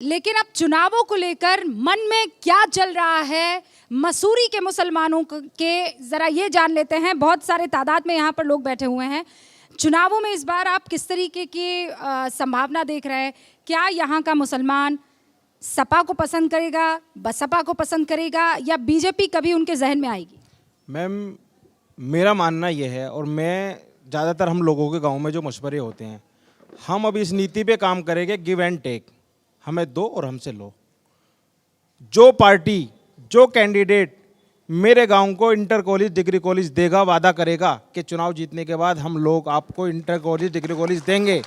लेकिन अब चुनावों को लेकर मन में क्या चल रहा है मसूरी के मुसलमानों के जरा ये जान लेते हैं। बहुत सारे तादाद में यहाँ पर लोग बैठे हुए हैं। चुनावों में इस बार आप किस तरीके की संभावना देख रहे हैं? क्या यहाँ का मुसलमान सपा को पसंद करेगा, बसपा को पसंद करेगा, या बीजेपी कभी उनके जहन में आएगी? मैम, मेरा मानना यह है, और मैं ज़्यादातर हम लोगों के गांव में जो मशवरे होते हैं, हम अब इस नीति पे काम करेंगे, गिव एंड टेक, हमें दो और हमसे लो। जो पार्टी, जो कैंडिडेट मेरे गांव को इंटर कॉलेज, डिग्री कॉलेज देगा, वादा करेगा कि चुनाव जीतने के बाद हम लोग आपको इंटर कॉलेज, डिग्री कॉलेज देंगे,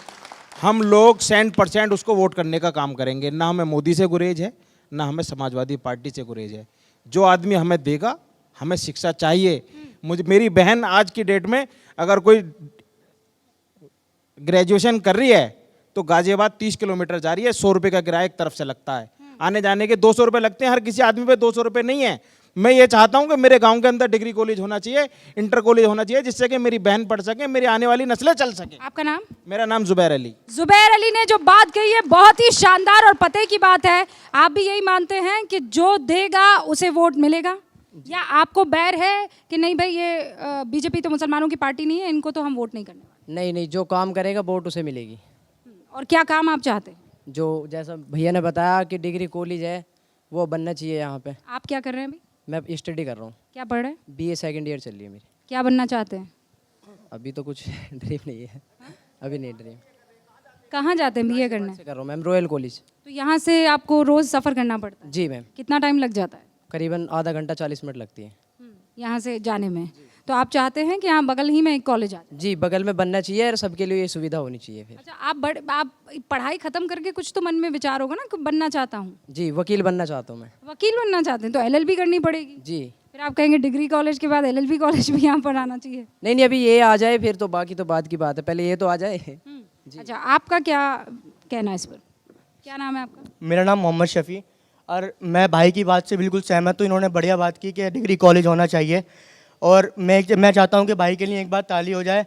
हम लोग 100% उसको वोट करने का काम करेंगे। ना हमें मोदी से गुरेज है, ना हमें समाजवादी पार्टी से गुरेज है। जो आदमी हमें देगा, हमें शिक्षा चाहिए। मेरी बहन आज की डेट में अगर कोई ग्रेजुएशन कर रही है तो गाजियाबाद 30 किलोमीटर जा रही है, 100 रुपये का किराया एक तरफ से लगता है, आने जाने के 200 रुपये लगते हैं। हर किसी आदमी पे 200 रुपये नहीं है। मैं ये चाहता हूं कि मेरे गांव के अंदर डिग्री कॉलेज होना चाहिए, इंटर कॉलेज होना चाहिए, जिससे कि मेरी बहन पढ़ सके, मेरी आने वाली नस्लें चल सके। आपका नाम? मेरा नाम जुबैर अली। जुबैर अली ने जो बात कही है बहुत ही शानदार और पते की बात है। आप भी यही मानते हैं कि जो देगा उसे वोट मिलेगा, या आपको बैर है कि नहीं भाई ये बीजेपी तो मुसलमानों की पार्टी नहीं है, इनको तो हम वोट नहीं करने? नहीं, जो काम करेगा वोट उसे मिलेगी। और क्या काम आप चाहते हैं? जो जैसा भैया ने बताया कि डिग्री कॉलेज है वो बनना चाहिए यहाँ पे। आप क्या कर रहे हैं अभी? मैं स्टडी कर रहा हूँ। क्या पढ़ रहे हैं? बीए सेकंड ईयर चल रही है मेरी। क्या बनना चाहते हैं? अभी तो कुछ ड्रीम नहीं है, अभी नहीं ड्रीम। कहाँ जाते हैं बीए करने? कर रहा हूँ मैम, रॉयल कॉलेज। तो यहाँ से आपको रोज सफ़र करना पड़ता है? जी मैम। कितना टाइम लग जाता है? करीबन आधा घंटा 40 मिनट लगती है यहाँ से जाने में। तो आप चाहते हैं कि यहाँ बगल ही में एक कॉलेज आ जाए? जी, बगल में बनना चाहिए और सबके लिए ये सुविधा होनी चाहिए। फिर अच्छा, आप पढ़ाई खत्म करके कुछ तो मन में विचार होगा ना कि बनना चाहता हूँ? जी, वकील बनना चाहता हूँ मैं। वकील बनना चाहते हैं तो एलएलबी करनी पड़ेगी। जी। फिर आप कहेंगे डिग्री कॉलेज के बाद एलएलबी कॉलेज भी यहाँ पर आना चाहिए? नहीं, अभी ये आ जाए फिर तो बाकी तो बाद की बात है, पहले ये तो आ जाए। अच्छा, आपका क्या कहना है इस पर? क्या नाम है आपका? मेरा नाम मोहम्मद शफ़ी। और मैं भाई की बात से बिल्कुल सहमत हूँ। इन्होंने बढ़िया बात की कि डिग्री कॉलेज होना चाहिए, और मैं चाहता हूँ कि भाई के लिए एक बार ताली हो जाए।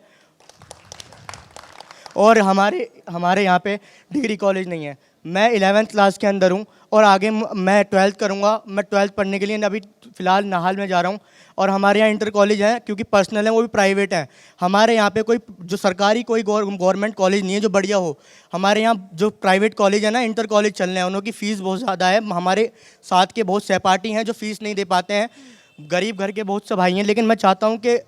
और हमारे यहाँ पे डिग्री कॉलेज नहीं है। मैं 11th क्लास के अंदर हूँ और आगे मैं 12th करूँगा। मैं 12th पढ़ने के लिए अभी फ़िलहाल नाहाल में जा रहा हूँ। और हमारे यहाँ इंटर कॉलेज हैं, क्योंकि पर्सनल है, वो भी प्राइवेट हैं। हमारे यहाँ पे कोई जो सरकारी कोई गवर्नमेंट कॉलेज नहीं है जो बढ़िया हो। हमारे यहाँ जो प्राइवेट कॉलेज है ना, इंटर कॉलेज चल रहे हैं, उनकी फ़ीस बहुत ज़्यादा है। हमारे साथ के बहुत सहपाठी हैं जो फ़ीस नहीं दे पाते हैं, गरीब घर के बहुत से भाई हैं। लेकिन मैं चाहता हूँ कि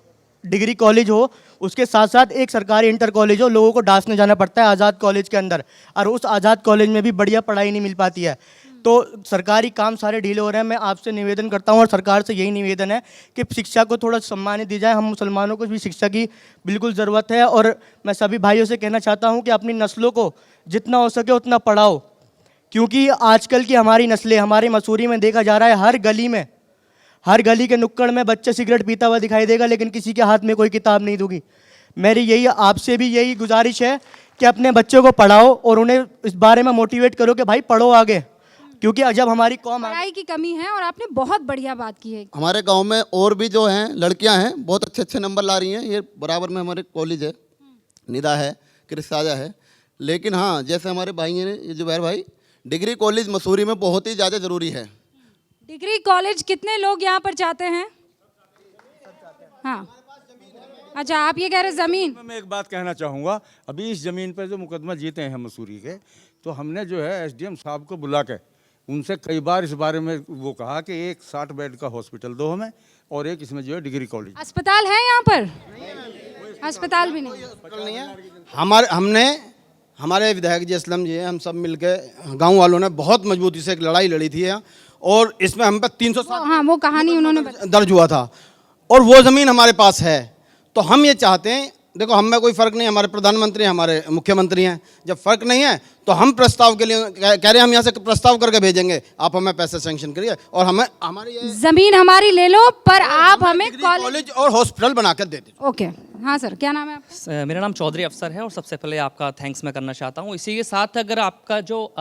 डिग्री कॉलेज हो, उसके साथ साथ एक सरकारी इंटर कॉलेज हो। लोगों को डांसने जाना पड़ता है आज़ाद कॉलेज के अंदर, और उस आज़ाद कॉलेज में भी बढ़िया पढ़ाई नहीं मिल पाती है। तो सरकारी काम सारे ढीले हो रहे हैं। मैं आपसे निवेदन करता हूँ और सरकार से यही निवेदन है कि शिक्षा को थोड़ा सम्मान दी जाए। हम मुसलमानों को भी शिक्षा की बिल्कुल ज़रूरत है। और मैं सभी भाइयों से कहना चाहता हूँ कि अपनी नस्लों को जितना हो सके उतना पढ़ाओ, क्योंकि आजकल की हमारी नस्लें, हमारे मसूरी में देखा जा रहा है, हर गली के नुक्कड़ में बच्चा सिगरेट पीता हुआ दिखाई देगा, लेकिन किसी के हाथ में कोई किताब नहीं दूंगी। मेरी यही आपसे भी यही गुजारिश है कि अपने बच्चों को पढ़ाओ और उन्हें इस बारे में मोटिवेट करो कि भाई पढ़ो आगे, क्योंकि जब हमारी कौम पढ़ाई की कमी है। और आपने बहुत बढ़िया बात की है। हमारे गांव में और भी जो हैं लड़कियां हैं, बहुत अच्छे अच्छे नंबर ला रही हैं। ये बराबर में हमारे कॉलेज है, निदा है, कृषि है। लेकिन हाँ, जैसे हमारे भाई हैं ये जुबैर भाई, डिग्री कॉलेज मसूरी में बहुत ही ज़्यादा ज़रूरी है। डिग्री कॉलेज कितने लोग यहाँ पर चाहते हैं? हाँ, अच्छा, आप ये कह रहे ज़मीन? मैं एक बात कहना चाहूँगा। अभी इस ज़मीन पर जो मुकदमा जीते हैं मसूरी के, तो हमने जो है एसडीएम साहब को बुला के उनसे कई बार इस बारे में वो कहा कि एक 60 बेड का हॉस्पिटल दो हमें, और एक इसमें जो है डिग्री कॉलेज। अस्पताल है यहाँ पर? अस्पताल भी नहीं है। हमारे विधायक जी असलम जी हैं, हम सब मिलकर गांव वालों ने बहुत मजबूती से एक लड़ाई लड़ी थी, और इसमें हम पर 360 हाँ, वो कहानी उन्होंने दर्ज हुआ था, और वो ज़मीन हमारे पास है। तो हम ये चाहते हैं, देखो हम में कोई फ़र्क नहीं, हमारे प्रधानमंत्री हमारे मुख्यमंत्री हैं, जब फ़र्क नहीं है तो हम प्रस्ताव के लिए कह रहे हैं, हम यहाँ से प्रस्ताव करके भेजेंगे, आप हमें पैसे सेंक्शन करिए और हमें हमारी ज़मीन हमारी ले लो, पर आप हमें कॉलेज और हॉस्पिटल बनाकर दे दीजिए। ओके, हाँ सर, क्या नाम है आपका? मेरा नाम चौधरी अफसर है, और सबसे पहले आपका थैंक्स मैं करना चाहता हूँ। इसी के साथ अगर आपका जो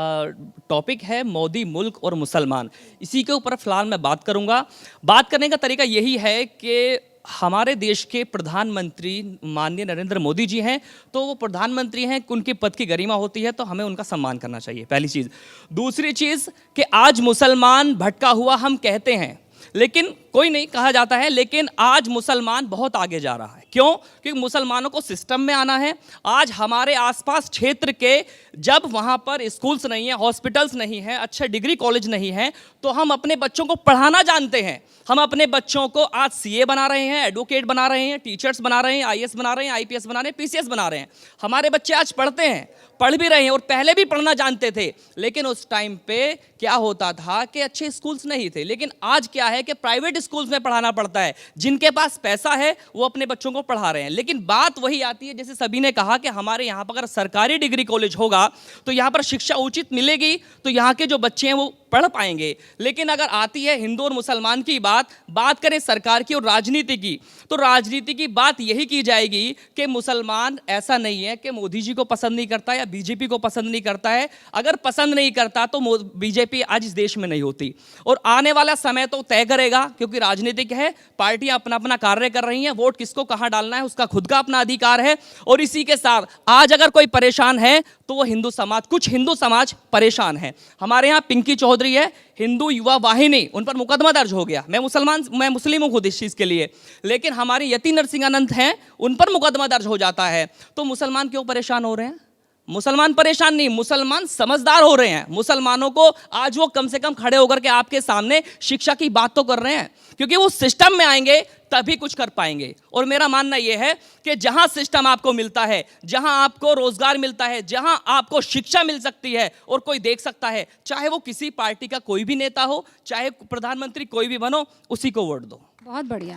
टॉपिक है मोदी, मुल्क और मुसलमान, इसी के ऊपर फ़िलहाल मैं बात करूँगा। बात करने का तरीका यही है कि हमारे देश के प्रधानमंत्री माननीय नरेंद्र मोदी जी हैं, तो वो प्रधानमंत्री हैं, उनके पद की गरिमा होती है, तो हमें उनका सम्मान करना चाहिए, पहली चीज़। दूसरी चीज़ कि आज मुसलमान भटका हुआ हम कहते हैं, लेकिन कोई नहीं कहा जाता है, लेकिन आज मुसलमान बहुत आगे जा रहा है। क्यों? क्योंकि मुसलमानों को सिस्टम में आना है। आज हमारे आसपास क्षेत्र के जब वहाँ पर स्कूल्स नहीं है, हॉस्पिटल्स नहीं है, अच्छे डिग्री कॉलेज नहीं है, तो हम अपने बच्चों को पढ़ाना जानते हैं। हम अपने बच्चों को आज सीए बना रहे हैं, एडवोकेट बना रहे हैं, टीचर्स बना रहे हैं, आईएएस बना रहे हैं, आईपीएस बना रहे हैं, पीसीएस बना रहे हैं। हमारे बच्चे आज पढ़ते हैं, पढ़ भी रहे हैं, और पहले भी पढ़ना जानते थे, लेकिन उस टाइम पे क्या होता था कि अच्छे स्कूल्स नहीं थे। लेकिन आज क्या है कि प्राइवेट स्कूल्स में पढ़ाना पड़ता है। जिनके पास पैसा है वो अपने बच्चों को पढ़ा रहे हैं। लेकिन बात वही आती है, जैसे सभी ने कहा कि हमारे यहाँ पर अगर सरकारी डिग्री कॉलेज होगा तो यहाँ पर शिक्षा उचित मिलेगी, तो यहाँ के जो बच्चे हैं वो पढ़ पाएंगे। लेकिन अगर आती है हिंदू और मुसलमान की बात करें सरकार की और राजनीति की, तो राजनीति की बात यही की जाएगी कि मुसलमान ऐसा नहीं है कि मोदी जी को पसंद नहीं करता या बीजेपी को पसंद नहीं करता है। अगर पसंद नहीं करता तो बीजेपी आज इस देश में नहीं होती। और आने वाला समय तो तय करेगा, क्योंकि राजनीतिक है, पार्टियां अपना अपना कार्य कर रही हैं, वोट किसको कहां डालना है उसका खुद का अपना अधिकार है। और इसी के साथ आज अगर कोई परेशान है तो वो हिंदू समाज, कुछ हिंदू समाज परेशान है। हमारे यहाँ पिंकी चौधरी है, हिंदू युवा वाहिनी, उन पर मुकदमा दर्ज हो गया। मैं मुस्लिम हूँ खुद इस चीज़ के लिए, लेकिन हमारे यति नरसिंहानंद हैं, उन पर मुकदमा दर्ज हो जाता है। तो मुसलमान क्यों परेशान हो रहे हैं? मुसलमान परेशान नहीं, मुसलमान समझदार हो रहे हैं। मुसलमानों को आज वो कम से कम खड़े होकर के आपके सामने शिक्षा की बात तो कर रहे हैं, क्योंकि वो सिस्टम में आएंगे तभी कुछ कर पाएंगे। और मेरा मानना यह है कि जहां सिस्टम आपको मिलता है, जहां आपको रोजगार मिलता है, जहां आपको शिक्षा मिल सकती है और कोई देख सकता है, चाहे वो किसी पार्टी का कोई भी नेता हो, चाहे प्रधानमंत्री कोई भी बनो, उसी को वोट दो। बहुत बढ़िया।